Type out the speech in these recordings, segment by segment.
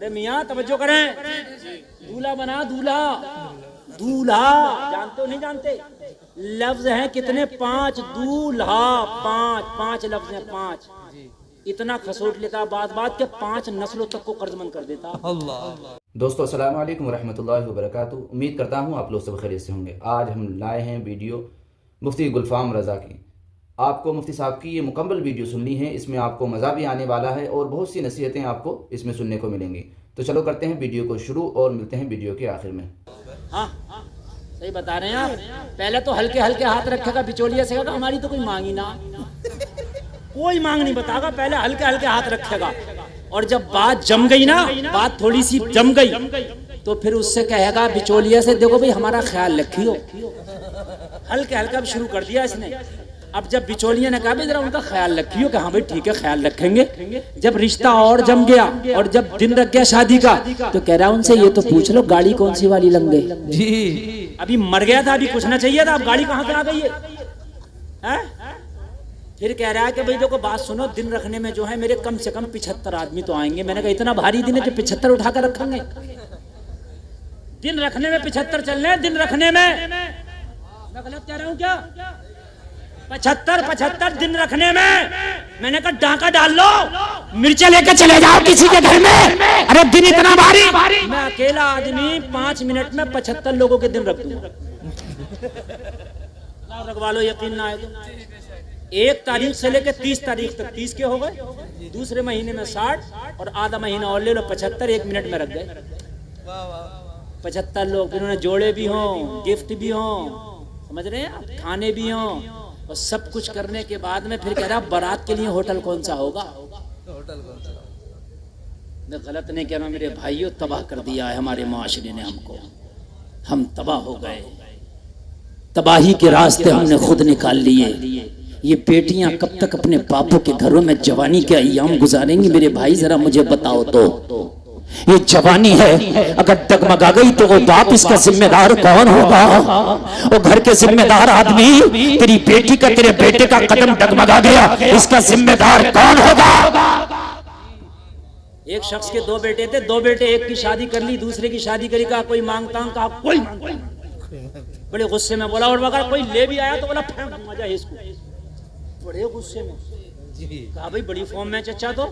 अरे मियाँ तवज्जो करें, दूल्हा बना, दूल्हा दूल्हा जानते हो नहीं जानते? लफ्ज हैं कितने? 5 दूल्हा, 5 लफ्ज हैं, 5। इतना खसोट लेता बात बात के 5 नस्लों तक को कर्जमंद कर देता। अल्लाह। दोस्तों अस्सलाम वालेकुम रहमतुल्लाहि व बरकातुहू। उम्मीद करता हूँ आप लोग सब खैरियत से होंगे। आज हम लाए हैं वीडियो मुफ्ती गुलफाम रज़ा की। आपको मुफ्ती साहब की ये मुकम्मल वीडियो सुननी है। इसमें आपको मज़ा भी आने वाला है और बहुत सी नसीहतें आपको इसमें सुनने को मिलेंगी। तो चलो करते हैं वीडियो को शुरू और मिलते हैं वीडियो के आखिर में। हाँ सही बता रहे हैं आप। पहले तो हल्के हल्के हाथ रखेगा, बिचौलिया से कहा हमारी तो कोई मांगी ना, कोई मांग नहीं बताएगा, पहले हल्के हल्के हाथ रखेगा। और जब बात जम गई ना, बात थोड़ी सी जम गई, तो फिर उससे कहेगा बिचौलिया से, देखो भाई हमारा ख्याल रखियो। हल्के हल्का अब शुरू कर दिया इसने। अब जब बिचौलिया ने कहा जरा उनका ख्याल रखियो, कि हाँ भाई ठीक है ख्याल रखेंगे। जब रिश्ता और जम गया और जब दिन रख गया शादी का, तो कह रहा उनसे ये तो पूछ लो गाड़ी कौन सी वाली लंगे जी। अभी मर गया था, अभी पूछना चाहिए था, अब गाड़ी कहाँ से आ गई है? फिर कह रहा है कि भाई देखो बात सुनो, दिन रखने में जो है मेरे कम से कम 75 आदमी तो आएंगे। मैंने कहा इतना भारी दिन है जो 75 उठा कर रखेंगे? दिन रखने में 75 चलने हैं, दिन रखने में। मैं गलत कह रहा हूँ क्या? 75 दिन रखने में। मैंने कहा डाका डाल लो, मिर्चा लेकर चले जाओ किसी के घर में। अरे दिन इतना भारी, मैं अकेला आदमी 5 मिनट में 75 लोगों के दिन रख दूंगा। रखवा लो, यकीन ना आए तो। 1 तारीख से लेकर 30 तारीख तक 30 के हो गए, दूसरे महीने में 60 और आधा महीना और ले लो 75, 1 मिनट में रख गए 75 लोग। फिर उन्हें जोड़े भी हों, गिफ्ट भी हों, समझ रहे हैं आप, खाने भी हों, और सब कुछ करने के बाद में फिर कह रहा बारात के लिए होटल कौन सा होगा? होटल कौन सा? मैं गलत नहीं कह रहा मेरे भाइयों, तबाह कर दिया है हमारे माशरे ने हमको। हम तबाह हो गए, तबाही के रास्ते हमने खुद निकाल लिए। ये बेटियां कब तक अपने बापों के घरों में जवानी के अय्याम गुजारेंगी? मेरे भाई जरा मुझे बताओ तो। ये जवानी है, अगर डगमगा गई तो वो बाप इसका जिम्मेदार कौन होगा? वो घर के जिम्मेदार आदमी, तेरी बेटी का तेरे बेटे का कदम डगमगा गया, इसका जिम्मेदार कौन होगा? एक शख्स के 2 बेटे थे, 2 बेटे, एक की शादी कर ली, दूसरे की शादी करी, कहा कोई मांगता हूं, कहा कोई बड़े गुस्से में बोला। और अगर कोई ले भी आया तो बोला फेंक दूंगा जा इसको, बड़े गुस्से में। कहा भाई बड़ी फॉर्म में चचा तो।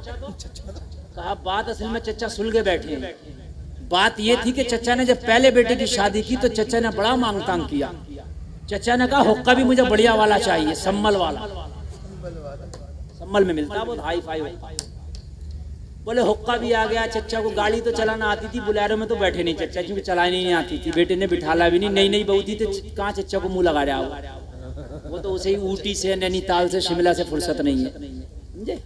कहा बात असल में चचा सुलगे बैठे हैं। बात ये थी कि चचा ने जब पहले बेटे की शादी की तो चचा ने बड़ा मांग तांग किया। चचा ने कहा हुक्का भी मुझे बढ़िया वाला चाहिए, सम्मल वाला। सम्मल में मिलता बहुत हाई फाई हुक्का। बोले हुक्का भी आ गया। चचा को गाड़ी तो चलाना आती थी, बुलेरो में तो बैठे नहीं चचा, क्योंकि चलानी नहीं आती थी। बेटे ने बिठाला भी नहीं, नई नई बहू थी तो कहाँ चचा को मुंह लगा रहा हो। वो तो उसे ही ऊटी से, नैनीताल से, शिमला से फुर्सत नहीं है, समझे?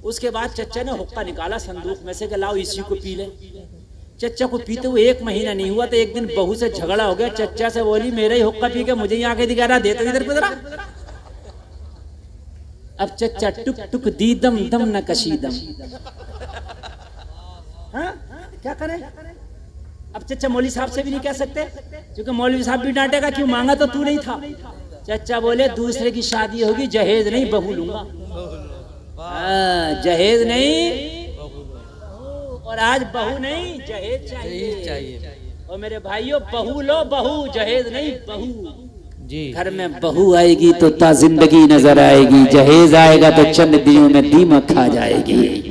उसके बाद चचा ने हुक्का निकाला संदूक में से कि लाओ इसी को पी ले। चचा को पीते हुए 1 महीना नहीं हुआ तो एक दिन बहू से झगड़ा हो गया। चचा से बोली मेरा ही हुक्का पी के मुझे ही आके दिखा रहा, दे तो इधर को जरा। अब चचा टुक टुक दीदम दम न कशीदम। हाँ क्या करें? अब चचा मौलवी साहब से भी नहीं कह सकते, क्योंकि मौलवी साहब भी डांटेगा क्यों मांगा तो तू नहीं था। चचा बोले दूसरे की शादी होगी, जहेज नहीं बहू लूंगा। जहेज नहीं और आज बहू नहीं, जहेज चाहिए। और मेरे भाइयों बहू लो, बहू, जहेज नहीं बहू जी। घर में बहू आएगी तो ता जिंदगी नजर आएगी, जहेज आएगा तो चंद दिनों में दीमक खा जाएगी।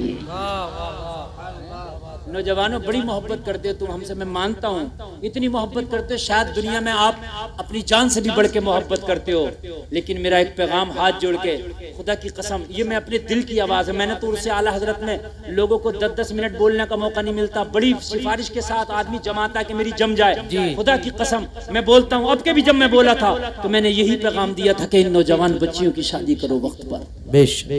नौजवानों बड़ी मोहब्बत करते हो तुम हमसे, मैं मानता हूँ इतनी मोहब्बत करते हो, शायद दुनिया में आप अपनी जान से भी बढ़ के मोहब्बत करते हो। लेकिन मेरा एक पैगाम हाथ जोड़ के, खुदा की कसम, ये मैं अपने दिल की आवाज है। मैंने तो उससे आला हजरत में लोगों को 10-10 मिनट बोलने का मौका नहीं मिलता, बड़ी सिफारिश के साथ आदमी जमाता कि मेरी जम जाए। खुदा की कसम मैं बोलता हूँ, अब के भी जब मैं बोला था तो मैंने यही पैगाम दिया था कि इन नौजवान बच्चियों की शादी करो वक्त पर,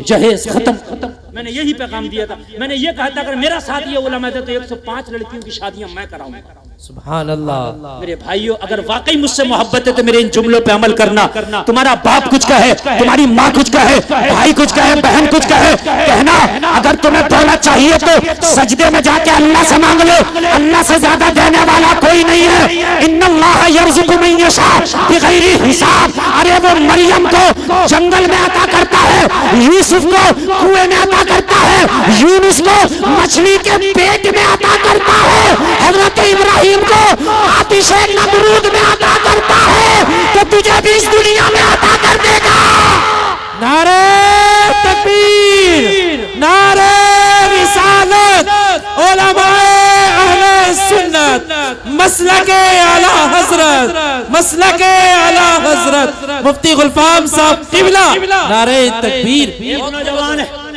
जहेज खत्म। मैंने यही पैगाम दिया था। मैंने ये कहा था अगर मेरा साथ ये उलमा दे तो 105 लड़कियों की शादियां मैं कराऊंगा। सुभान अल्लाह। मेरे भाइयों अगर वाकई मुझसे मोहब्बत है तो मेरे इन जुमलों पे अमल करना। तुम्हारा बाप कुछ कहे, तुम्हारी माँ कुछ कहे, भाई कुछ कहे, बहन कुछ कहे, कहना अगर तुम्हें दौलत चाहिए तो सजदे में जाके अल्लाह से मांग लो, अल्लाह से ज्यादा देने वाला कोई नहीं है। इन्नल्लाह यर्ज़ुक़ु मन यशा बिग़ैरि हिसाब। अरे वो मरियम को जंगल में अता करता है, यूसुफ को कुएं में अता करता है, यूनुस को मछली के पेट में अता उलमाए अहले सुन्नत, मसलके आला हजरत, मसलके आला हजरत मुफ्ती गुलफाम साहब क़िबला, नारे तकबीर।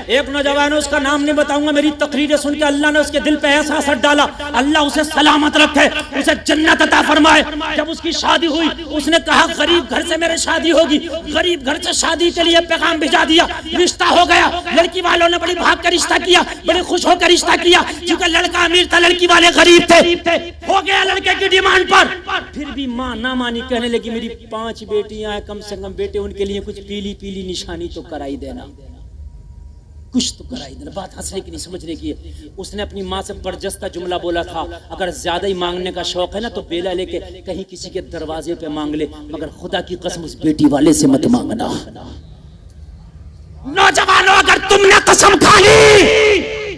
एक नौजवान है, उसका नाम नहीं बताऊंगा, मेरी तकरीरें सुन के अल्लाह ने उसके दिल पे ऐसा असर डाला, अल्लाह उसे सलामत रखे, उसे जन्नत अता फरमाए। जब उसकी शादी हुई, उसने कहा गरीब घर से मेरी शादी होगी, गरीब घर से शादी के लिए पैगाम भिजा दिया, रिश्ता हो गया। लड़की वालों ने बड़ी भाग कर रिश्ता किया, बड़े खुश होकर रिश्ता किया, क्योंकि लड़का अमीर था, लड़की वाले गरीब थे। हो गया लड़के की डिमांड पर, फिर भी माँ ना मानी, कहने लगी मेरी 5 बेटियां हैं, कम से कम बेटे, उनके लिए कुछ पीली पीली निशानी तो कराई देना, कुछ तो कराई देना। बात हंसने की नहीं, समझने की है। उसने अपनी माँ से बरजस्ता जुमला बोला था, अगर ज्यादा ही मांगने का शौक है ना तो बेला लेके कहीं किसी के दरवाजे पे मांग ले, मगर खुदा की कसम उस बेटी वाले से मत मांगना। नौजवानों, अगर तुमने कसम खा ली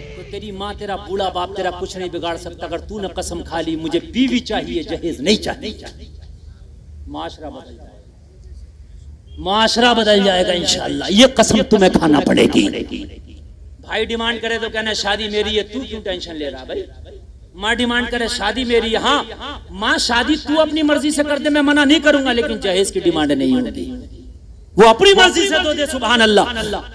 तो तेरी माँ, तेरा बूढ़ा बाप तेरा कुछ नहीं बिगाड़ सकता। अगर तूने कसम खा ली मुझे बीवी चाहिए, जहेज नहीं चाहिए, माशरा बदल जाएगा, माशरा बदल जाएगा इंशाअल्लाह। ये कसम तुम्हें खाना पड़ेगी। भाई डिमांड करे तो कहना शादी मेरी है, तू क्यों टेंशन ले रहा भाई। माँ डिमांड करे शादी मेरी है, हाँ माँ शादी तू अपनी मर्जी से कर दे, मैं मना नहीं करूंगा, लेकिन जहेज की डिमांड नहीं होगी, वो अपनी मर्जी से दो दे, सुभान अल्लाह,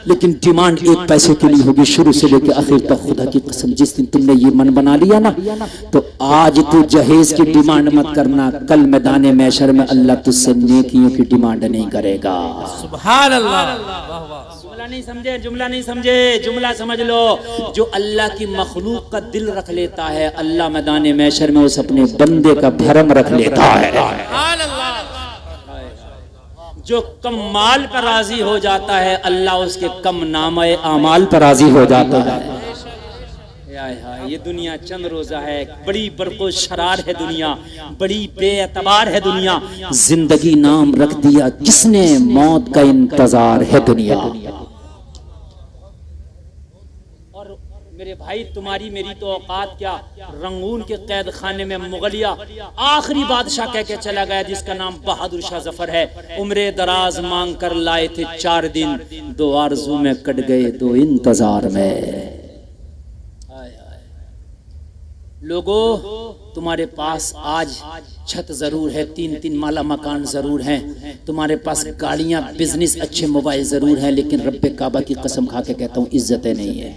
लेकिन डिमांड एक पैसे के लिए होगी, शुरू से लेकर आखिर तक। खुदा की कसम, जिस दिन तुमने ये मन बना लिया ना, तो आज तू जहेज की डिमांड मत करना, कल मैदान महशर में अल्लाह तुझसे नेकियों की डिमांड नहीं करेगा। सुभान अल्लाह। जुमला नहीं समझे, जुमला नहीं समझे, जुमला समझ लो। जो अल्लाह की मखलूक का दिल रख लेता है, अल्लाह मैदान महशर में उस अपने बंदे का भरम रख लेता है। जो कम माल पर राजी हो जाता है, अल्लाह उसके कम नामे आमाल पर राजी हो जाता है। ये दुनिया चंद रोजा है, बड़ी बरको शरार है दुनिया, बड़ी बेअतबार है दुनिया। जिंदगी नाम रख दिया किसने, मौत का इंतजार है दुनिया। और मेरे भाई, तुम्हारी मेरी तो औकात क्या, रंगून के कैद खाने में मुगलिया आखिरी बादशाह कह के चला गया, जिसका नाम बहादुर शाह जफर है। उम्रे दराज मांग कर लाए थे 4 दिन, 2 आरज़ू में कट गए 2 इंतजार में। लोगों, तुम्हारे पास आज छत जरूर है, 3-3 माला मकान जरूर हैं, तुम्हारे पास गाड़ियां, बिजनेस, अच्छे मोबाइल जरूर हैं, लेकिन रब्बे काबा की कसम खा के कहता हूं, इज्जतें नहीं है।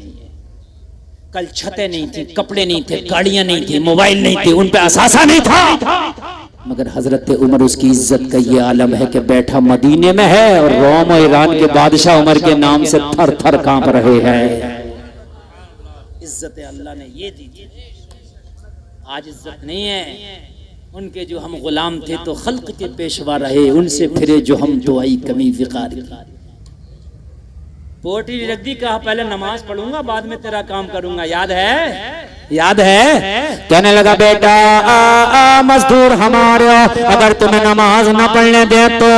कल छतें नहीं थी, कपड़े नहीं थे, गाड़ियां नहीं थी, मोबाइल नहीं थे, उन पे असासा नहीं था, मगर हजरत उमर, उसकी इज्जत का ये आलम है कि बैठा मदीने में है और रोम और ईरान के बादशाह उमर के नाम से थर थर कांप रहे हैं। इज्जत अल्लाह ने ये दी थी, आज इज्जत नहीं है। उनके जो हम गुलाम थे तो खल्क के पेशवा रहे, उनसे फिरे जो हम तो आई कमी विकार की। पोटी रख दी, कहा पहले नमाज पढ़ूंगा, बाद में तेरा काम करूंगा, याद है, याद है। कहने लगा बेटा मजदूर हमारे, अगर तुम्हें नमाज न पढ़ने दे तो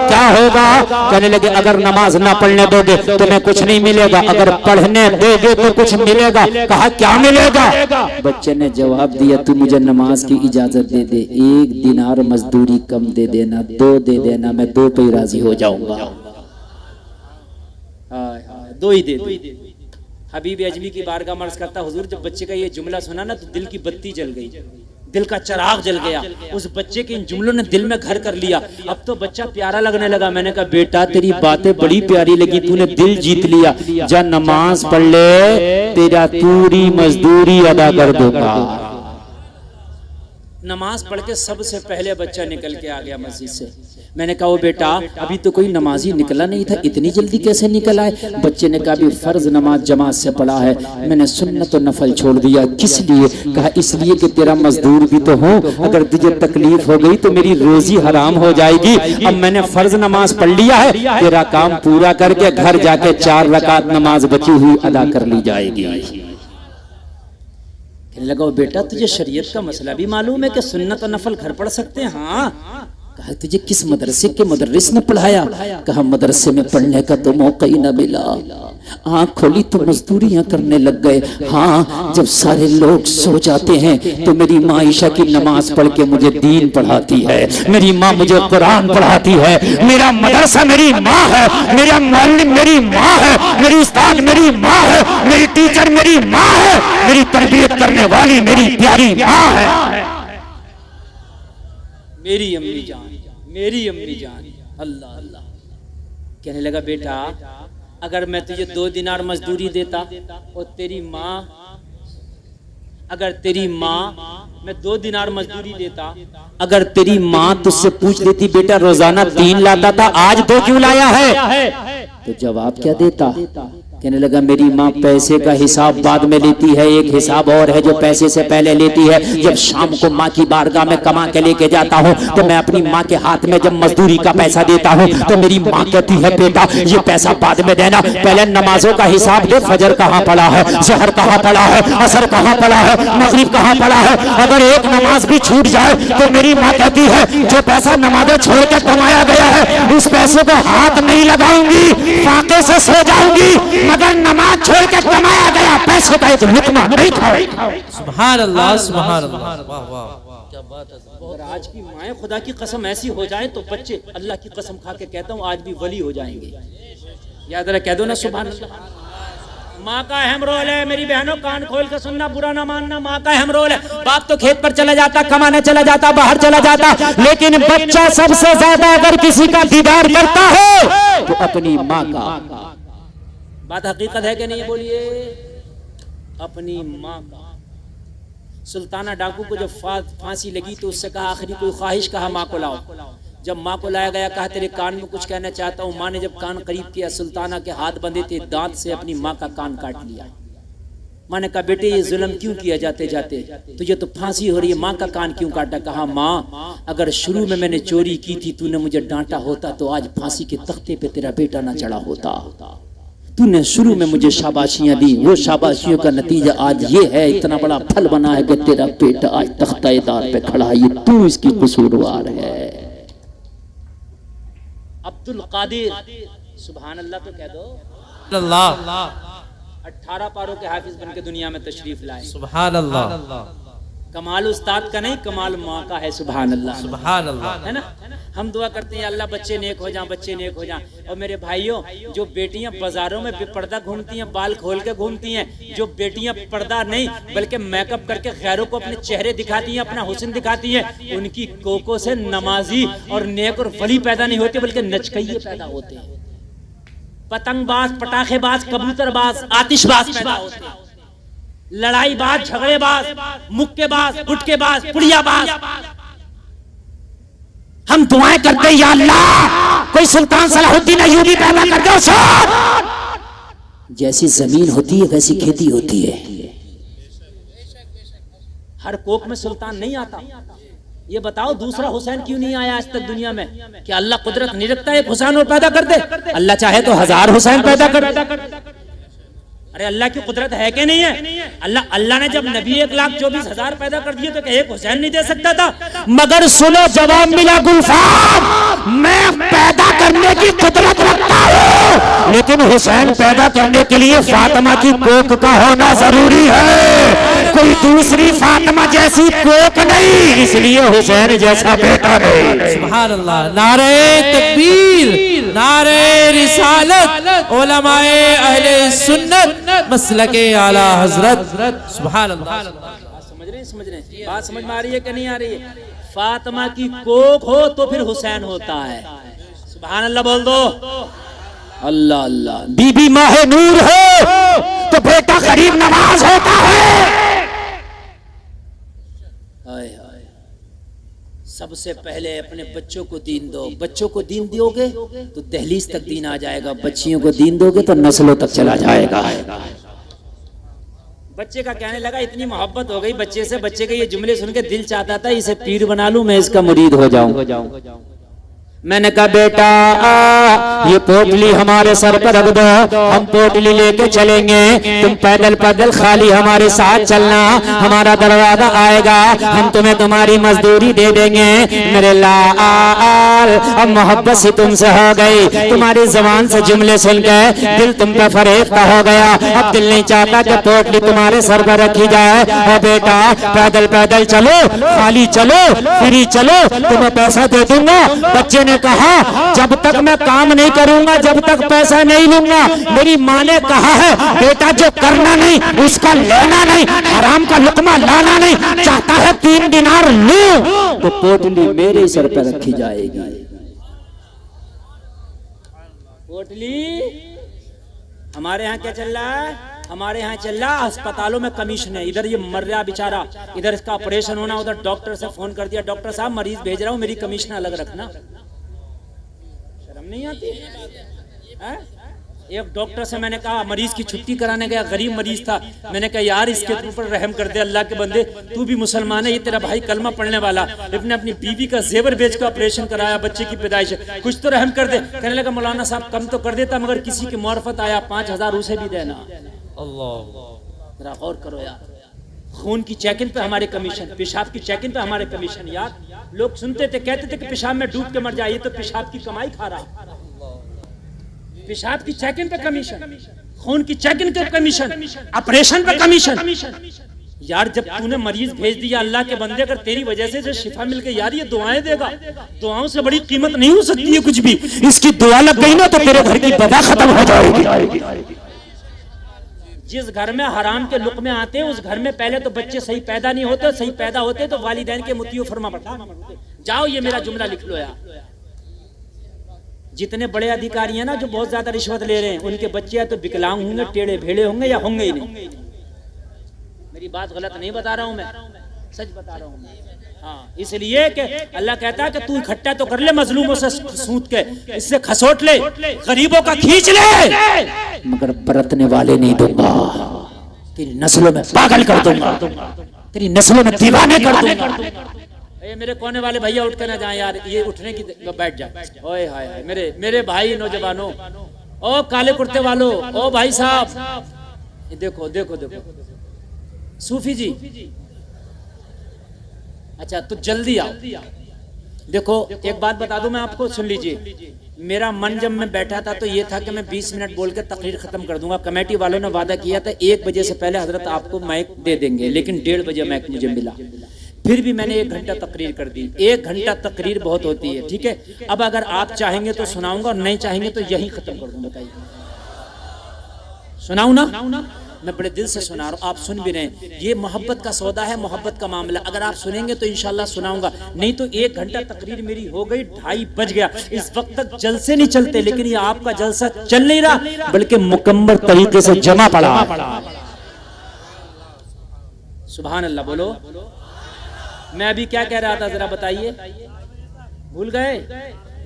क्या होगा। कहने लगे अगर नमाज न पढ़ने दोगे तुम्हें कुछ नहीं मिलेगा, अगर पढ़ने दोगे तो कुछ मिलेगा। कहा क्या मिलेगा। बच्चे ने जवाब दिया, तू मुझे नमाज की इजाजत दे दे, 1 दिनार मजदूरी कम दे देना, 2 दे देना, मैं 2 पे ही राजी हो जाऊंगा। 2 ही दे दे। हबीब अजमी की बारगाह में अर्ज करता, हुजूर जब बच्चे का ये जुमला सुना ना तो दिल की बत्ती जल गई, दिल का चिराग जल गया। उस बच्चे के इन जुमलों ने दिल में घर कर लिया। अब तो बच्चा प्यारा लगने लगा। मैंने कहा बेटा तेरी बातें बड़ी प्यारी लगी, तूने दिल जीत लिया, जा नमाज पढ़ ले, तेरा पूरी मजदूरी अदा कर दूंगा। नमाज पढ़ के सबसे पहले बच्चा निकल के आ गया मस्जिद से। मैंने कहा वो बेटा अभी तो कोई नमाजी निकला नहीं था, इतनी जल्दी कैसे निकल आए। बच्चे ने कहा अभी फर्ज नमाज जमात से पढ़ा है, मैंने सुन्नत और नफल छोड़ दिया। किस लिए। कहा इसलिए कि तेरा मजदूर भी तो हूँ, अगर तुझे तकलीफ हो गई तो मेरी रोजी हराम हो जाएगी। अब मैंने फर्ज नमाज पढ़ लिया है, तेरा काम पूरा करके घर जाके 4 रकात नमाज बची हुई अदा कर ली जाएगी। कहने लगा बेटा तुझे शरीयत का मसला भी मालूम है कि सुन्नत और नफल घर पढ़ सकते हैं। हाँ। कहा तुझे किस मदरसे के मुदर्रिस ने पढ़ाया। कहा मदरसे में पढ़ने का तो मौका ही ना मिला, आँख खोली तो मजदूरियां करने लग गए। हाँ, जब सारे लोग सो जाते हैं तो मेरी माँ ईशा की नमाज पढ़ के मुझे दीन पढ़ाती है, मेरी माँ मुझे कुरान पढ़ाती है, मेरा मदरसा मेरी माँ है, मेरा मुअल्लिम मेरी माँ है, मेरी उस्ताद मेरी माँ है, मेरी टीचर मेरी माँ है, मेरी तरबियत करने वाली मेरी प्यारी माँ है। मेरी अम्मी जान, मेरी अम्मी जान। अल्लाह अल्लाह। कहने लगा बेटा अगर मैं तुझे 2 दिनार मजदूरी देता और तेरी माँ, अगर तेरी माँ, मैं 2 दिनार मजदूरी देता, अगर तेरी माँ तुझसे पूछ लेती बेटा रोजाना 3 लाता था आज 2 क्यों लाया है, तो जवाब क्या देता? कहने लगा मेरी माँ पैसे का हिसाब बाद में लेती है, एक हिसाब और है जो पैसे से पहले लेती है। जब शाम को माँ की बारगाह में कमा के लेके जाता हूँ तो मैं अपनी माँ के हाथ में जब मजदूरी का पैसा देता हूँ तो मेरी माँ कहती है बेटा ये पैसा बाद में देना, पहले नमाजों का हिसाब दे, फजर कहाँ पड़ा है, ज़हर कहाँ पड़ा है, असर कहाँ पड़ा है, मगरिब कहाँ पड़ा है। अगर एक नमाज भी छूट जाए तो मेरी माँ कहती है जो पैसा नमाजें छोड़ के कमाया गया है उस पैसे को हाथ नहीं लगाऊंगी, फाके से सो जाऊंगी, मगर नमाज छोड़ के कमाया गया पैसे का एक लुकमा नहीं खाओ। सुभान अल्लाह, सुभान अल्लाह, वाह वाह क्या बात है। और आज की माएँ खुदा की कसम ऐसी हो जाए तो बच्चे अल्लाह की कसम खा के कहता हूँ आज भी वली हो जाएंगे। याद रहा, कह दो ना सुभान अल्लाह। माँ का अहम रोल है मेरी बहनों, कान खोल के सुनना, बुरा ना मानना। माँ का अहम रोल है। बाप तो खेत पर चला जाता, कमाने चला जाता, बाहर चला जाता, लेकिन बच्चा सबसे ज्यादा अगर किसी का दीदार करता है तो अपनी माँ का। बात हकीकत है कि नहीं, बोलिए। अपनी माँ का। सुल्ताना डाकू को जब फांसी लगी तो उससे कहा आखिरी कोई ख्वाहिश, कहा माँ को लाओ। जब माँ को लाया गया कहा तेरे कान में कुछ कहना चाहता हूँ। माँ ने जब कान करीब किया, सुल्ताना के हाथ बंधे थे, दांत से अपनी माँ का कान काट लिया। माँ ने कहा बेटे ये जुल्म क्यों किया जाते जाते, तुझे तो फांसी हो रही है, माँ का कान क्यों काटा? कहा माँ अगर शुरू में मैंने चोरी की थी, तूने मुझे डांटा होता तो आज फांसी के तख्ते पे तेरा बेटा ना चढ़ा होता। तूने शुरू में मुझे शाबाशियां दी, वो शाबाशियों का नतीजा आज ये है, इतना बड़ा फल बना है कि तेरा बेटा आज तख्ताएदार पे खड़ा है, ये तू इसकी कसूरवार है। अब्दुल कादिर, सुभान अल्लाह तो कह दो। अल्लाह 18 पारों के हाफिज बन के दुनिया में तशरीफ लाए। सुभान अल्लाह। कमाल उस्ताद का नहीं, कमाल माँ का है। सुभान अल्लाह, सुभान अल्लाह। है ना। हम दुआ करते हैं अल्लाह बच्चे नेक हो जाएं, बच्चे नेक हो जाएं। और मेरे भाइयों, जो बेटियां बाजारों में बेपर्दा घूमती हैं, बाल खोल के घूमती हैं, जो बेटियां पर्दा नहीं बल्कि मेकअप करके गैरों को अपने चेहरे दिखाती हैं, अपना हुस्न दिखाती हैं, उनकी कोकों से नमाजी और नेक और वली पैदा नहीं होते बल्कि नचकइये पैदा होते हैं। पतंगबाज, पटाखेबाज, कबूतरबाज, आतिशबाज पैदा होते हैं। लड़ाईबाज, झगड़ेबाज, मुक्केबाज, गुटकेबाज, पुड़ियाबाज। हम दुआएं करते हैं या अल्लाह कोई सुल्तान सलाहुद्दीन अय्यूबी पैदा कर दो। जैसी जमीन होती है वैसी खेती होती है। हर कोख में सुल्तान नहीं आता। ये बताओ दूसरा हुसैन क्यों नहीं आया आज तक दुनिया में? क्या अल्लाह कुदरत नहीं रखता एक हुसैन और पैदा कर दे? अल्लाह चाहे तो 1000 हुसैन पैदा कर। अरे अल्लाह की कुदरत है कि नहीं है? अल्लाह ने जब नबी 1,24,000 पैदा कर दिए तो क्या एक हुसैन नहीं दे सकता था? मगर सुनो जवाब मिला गुलफाम, मैं पैदा करने की कुदरत रखता हूँ, लेकिन हुसैन पैदा करने के लिए फातिमा की कोख का होना जरूरी है। कोई दूसरी फातिमा जैसी कोख नहीं, इसलिए हुसैन जैसा बेटा नहीं। सुभान अल्लाह। नारे तकबीर, नारे रिसालत, उलमाए अहले सुन्नत, मसलके आला हजरत। सुभान अल्लाह। समझ रहे हैं? बात समझ में आ रही है कि नहीं आ रही है? फातिमा की कोख हो तो फिर हुसैन होता है। सुभान अल्लाह बोल दो। अल्लाह अल्लाह। बीबी माहे नूर हो तो बेटा करीब नवाज होता है। सबसे पहले अपने बच्चों को दीन दो। बच्चों को दीन दोगे तो दहलीज तक दीन आ जाएगा, बच्चियों को दीन दोगे तो नस्लों तक चला जाएगा। बच्चे का कहने लगा इतनी मोहब्बत हो गई बच्चे से, बच्चे के ये जुमले सुन के दिल चाहता था इसे पीर बना लूं, मैं इसका मुरीद हो जाऊं। मैंने कहा बेटा ये पोटली हमारे सर पर रख दो, हम पोटली लेके चलेंगे, तुम पैदल पैदल खाली हमारे साथ चलना, हमारा दरवाजा आएगा, हम तुम्हें तुम्हारी मजदूरी दे देंगे। मेरे लाल अब मोहब्बत से तुमसे हो गई, तुम्हारी जबान से जुमले सुन के दिल तुम पे फरेफ्ता हो गया। अब दिल नहीं चाहता कि पोटली तुम्हारे सर पर रखी जाए। और बेटा पैदल पैदल चलो, खाली चलो, फ्री चलो, तुम्हें पैसा दे दूंगा। बच्चे ने कहा जब तक मैं काम नहीं करूंगा, जब तक पैसा नहीं लूंगा। मेरी माँ ने कहा है बेटा जो करना नहीं उसका लेना नहीं, हराम का लुकमा लाना नहीं, चाहता है 3 दिनार लूं तो पोटली मेरे सर पर रखी जाएगी। पोटली हमारे यहाँ क्या चल रहा है? हमारे यहाँ चल रहा अस्पतालों में कमीशन है। इधर ये मर रहा बेचारा, इधर इसका ऑपरेशन होना, उधर डॉक्टर से फोन कर दिया, डॉक्टर साहब मरीज भेज रहा हूँ, मेरी कमीशन अलग रखना। शर्म नहीं आती है? एक डॉक्टर से मैंने कहा, मरीज की छुट्टी कराने गया, गरीब मरीज था, मैंने कहा यार इसके ऊपर रहम कर दे, अल्लाह के बंदे तू भी मुसलमान है, ये तेरा भाई कलमा पढ़ने वाला, लेकिन अपनी बीवी का जेवर बेच कर ऑपरेशन कराया, बच्चे की पैदाइश, कुछ तो रहम कर दे। कहने लगा मौलाना साहब कम तो कर देता, मगर किसी की मार्फत आया 5000 उसे भी देना। जरा गौर करो यार, खून की चेकिंग पे हमारे कमीशन, पेशाब की चेकिंग पे हमारे कमीशन। यार लोग सुनते थे, कहते थे कि पेशाब में डूब के मर जाए, ये तो पेशाब की कमाई खा रहा। पेशाब की चेकिंग पे कमीशन, खून की चेकिंग पे कमीशन, ऑपरेशन पे कमीशन। यार जब तूने मरीज भेज दिया अल्लाह के बंदे, अगर तेरी वजह से जो शिफा मिल गई, यार ये दुआएं देगा, दुआओं से बड़ी कीमत नहीं हो सकती है कुछ भी। इसकी दुआ लग गई ना तो तेरे घर की वबा खत्म हो जाएगी। जिस घर में हराम के लुक़मे आते हैं उस घर में पहले तो बच्चे सही पैदा नहीं होते, सही पैदा होते तो वालिदैन के मुतियो फरमा पड़ता। जाओ ये मेरा जुमला लिख लो यार। जितने बड़े अधिकारी हैं ना जो बहुत ज्यादा रिश्वत ले रहे हैं, उनके बच्चे या तो विकलांग होंगे, टेढ़े भेड़े होंगे, या होंगे ही नहीं। मेरी बात गलत नहीं बता रहा हूं मैं, सच बता रहा हूं मैं। हाँ, इसलिए कि अल्लाह कहता है कि तू इकट्ठा तो कर ले मजलूमों से सूत के, इससे खसोट ले, गरीबों का खींच ले, मगर बरतने वाले नहीं दूंगा। तेरी नस्लों में पागल कर दूंगा, तेरी नस्लों में दीवाने कर दूंगा। ये मेरे कोने वाले भैया उठ के ना जाए यार, ये उठने की बैठ जाए। ओए हाय हाय, मेरे भाई नौजवानों, ओ काले कुर्ते वालों, ओ भाई साहब, देखो देखो देखो सूफी जी, अच्छा तो जल्दी आओ। देखो एक बात बता दूं मैं आपको, सुन लीजिए। मेरा मन जब मैं बैठा था तो ये था कि मैं 20 मिनट बोल के तकरीर खत्म कर दूंगा। कमेटी वालों ने वादा किया था 1 बजे से पहले हजरत आपको माइक दे देंगे, लेकिन 1:30 बजे माइक मुझे मिला। फिर भी मैंने 1 घंटा तकरीर कर दी। 1 घंटा तकरीर बहुत होती है, ठीक है। अब अगर आप चाहेंगे तो सुनाऊंगा और नहीं चाहेंगे तो यही खत्म कर दूं। बताइए सुनाऊं ना? मैं बड़े दिल से सुना रहा हूँ, आप सुन भी रहे हैं। ये मोहब्बत का सौदा है, मोहब्बत का मामला। अगर आप सुनेंगे तो इंशाल्लाह सुनाऊंगा, नहीं तो 1 घंटा तकरीर मेरी हो गई, 2:30 बज गया। इस वक्त तक जलसे नहीं चलते, लेकिन ये आपका जलसा चल नहीं रहा, बल्कि मुकम्मल तरीके से जमा पड़ा। सुभान अल्लाह बोलो। मैं अभी क्या कह रहा था जरा बताइए, भूल गए?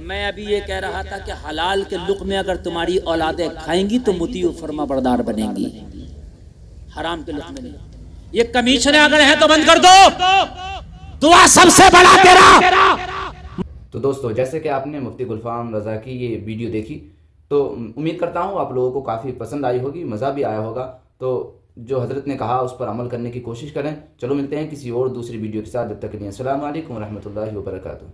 मैं अभी ये कह रहा था कि हलाल के लुक़मे अगर तुम्हारी औलादें खाएंगी तो मुतीउ फरमा बरदार बनेंगी, हराम के लुक़मे नहीं। ये कमीशन अगर है तो बंद कर दो, दुआ सबसे बड़ा तेरा। तो दोस्तों, जैसे कि आपने मुफ्ती गुलफाम रज़ा की ये वीडियो देखी, तो उम्मीद करता हूँ आप लोगों को काफ़ी पसंद आई होगी, मज़ा भी आया होगा। तो जो हज़रत ने कहा उस पर अमल करने की कोशिश करें। चलो मिलते हैं किसी और दूसरी वीडियो के साथ, जब तक के लिए अस्सलाम वालेकुम व रहमतुल्लाहि व बरकातुहू।